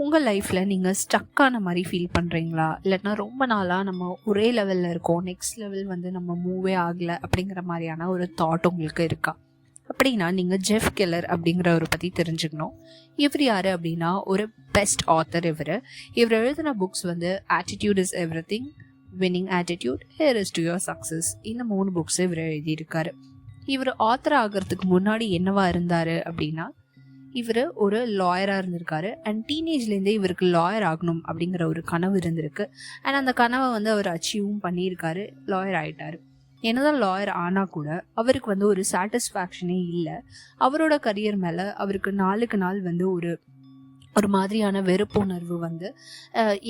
உங்கள் லைஃப்பில் நீங்கள் ஸ்டக்கான மாதிரி ஃபீல் பண்ணுறீங்களா? இல்லைன்னா ரொம்ப நாளாக நம்ம ஒரே லெவலில் இருக்கோம், நெக்ஸ்ட் லெவல் வந்து நம்ம மூவே ஆகலை அப்படிங்கிற மாதிரியான ஒரு தாட் உங்களுக்கு இருக்கா? அப்படின்னா நீங்கள் ஜெஃப் கெல்லர் அப்படிங்கிறவரை பற்றி தெரிஞ்சுக்கணும். இவர் யார் அப்படின்னா ஒரு பெஸ்ட் ஆத்தர். இவர் எழுதின புக்ஸ் வந்து attitude is everything, winning attitude, here is to your success, இந்த 3 புக்ஸ் இவர் எழுதியிருக்காரு. இவர் ஆத்தர் ஆகிறதுக்கு முன்னாடி என்னவா இருந்தார் அப்படின்னா, இவர் ஒரு லாயராக இருந்திருக்காரு. அண்ட் டீனேஜ்லேருந்தே இவருக்கு லாயர் ஆகணும் அப்படிங்கிற ஒரு கனவு இருந்திருக்கு. அண்ட் அந்த கனவை வந்து அவர் அச்சீவும் பண்ணியிருக்காரு, லாயர் ஆகிட்டார். என்னதான் லாயர் ஆனால் கூட அவருக்கு வந்து ஒரு சாட்டிஸ்ஃபேக்ஷனே இல்லை. அவரோட கரியர் மேலே அவருக்கு நாளுக்கு நாள் வந்து ஒரு மாதிரியான வெறுப்புணர்வு வந்து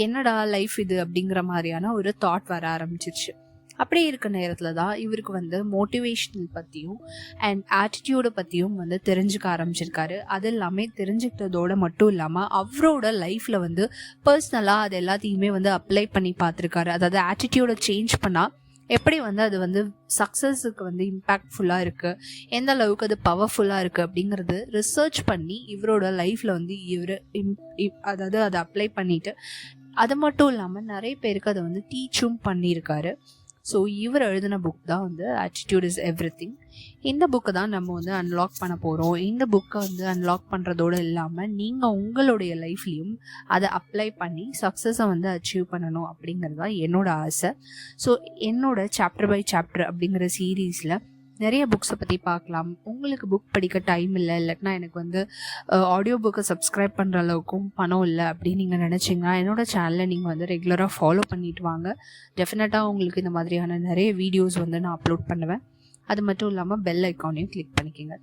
என்னடா லைஃப் இது அப்படிங்கிற மாதிரியான ஒரு தாட் வர ஆரம்பிச்சிருச்சு. அப்படி இருக்க நேரத்தில் தான் இவருக்கு வந்து மோட்டிவேஷனல் பற்றியும் அண்ட் ஆட்டிடியூடை பற்றியும் வந்து தெரிஞ்சுக்க ஆரம்பிச்சிருக்காரு. அது எல்லாமே தெரிஞ்சுக்கிட்டதோடு மட்டும் இல்லாமல் அவரோட லைஃப்பில் வந்து பர்சனலாக அது எல்லாத்தையுமே வந்து அப்ளை பண்ணி பார்த்துருக்காரு. அதாவது ஆட்டிடியூடை சேஞ்ச் பண்ணால் எப்படி வந்து அது வந்து சக்ஸஸுக்கு வந்து இம்பேக்ட்ஃபுல்லாக இருக்குது, எந்த அளவுக்கு அது பவர்ஃபுல்லாக இருக்குது அப்படிங்கிறது ரிசர்ச் பண்ணி இவரோட லைஃப்பில் வந்து அதாவது அதை அப்ளை பண்ணிவிட்டு அது மட்டும் இல்லாமல் நிறைய பேருக்கு அதை வந்து டீச்சும் பண்ணியிருக்காரு. ஸோ இவர் எழுதின புக் தான் வந்து ஆட்டிடியூட் இஸ் எவ்ரிதிங். இந்த புக்கை தான் நம்ம வந்து அன்லாக் பண்ண போகிறோம். இந்த புக்கை வந்து அன்லாக் பண்ணுறதோடு இல்லாமல் நீங்கள் உங்களுடைய லைஃப்லேயும் அதை அப்ளை பண்ணி சக்ஸஸை வந்து அச்சீவ் பண்ணணும் அப்படிங்கிறது தான் என்னோட ஆசை. ஸோ என்னோட சாப்டர் பை சாப்டர் அப்படிங்கிற சீரீஸில் நிறைய புக்ஸை பற்றி பார்க்கலாம். உங்களுக்கு புக் படிக்க டைம் இல்லை, இல்லைன்னா எனக்கு வந்து ஆடியோ புக்கை சப்ஸ்கிரைப் பண்ணுற அளவுக்கும் பணம் இல்லை அப்படின்னு நீங்கள் நினச்சிங்கன்னா என்னோட சேனலை நீங்கள் வந்து ரெகுலராக ஃபாலோ பண்ணிட்டு வாங்க. டெஃபினட்டாக உங்களுக்கு இந்த மாதிரியான நிறைய வீடியோஸ் வந்து நான் அப்லோட் பண்ணுவேன். அது மட்டும் இல்லாமல் பெல் ஐக்கானையும் கிளிக் பண்ணிக்கோங்க.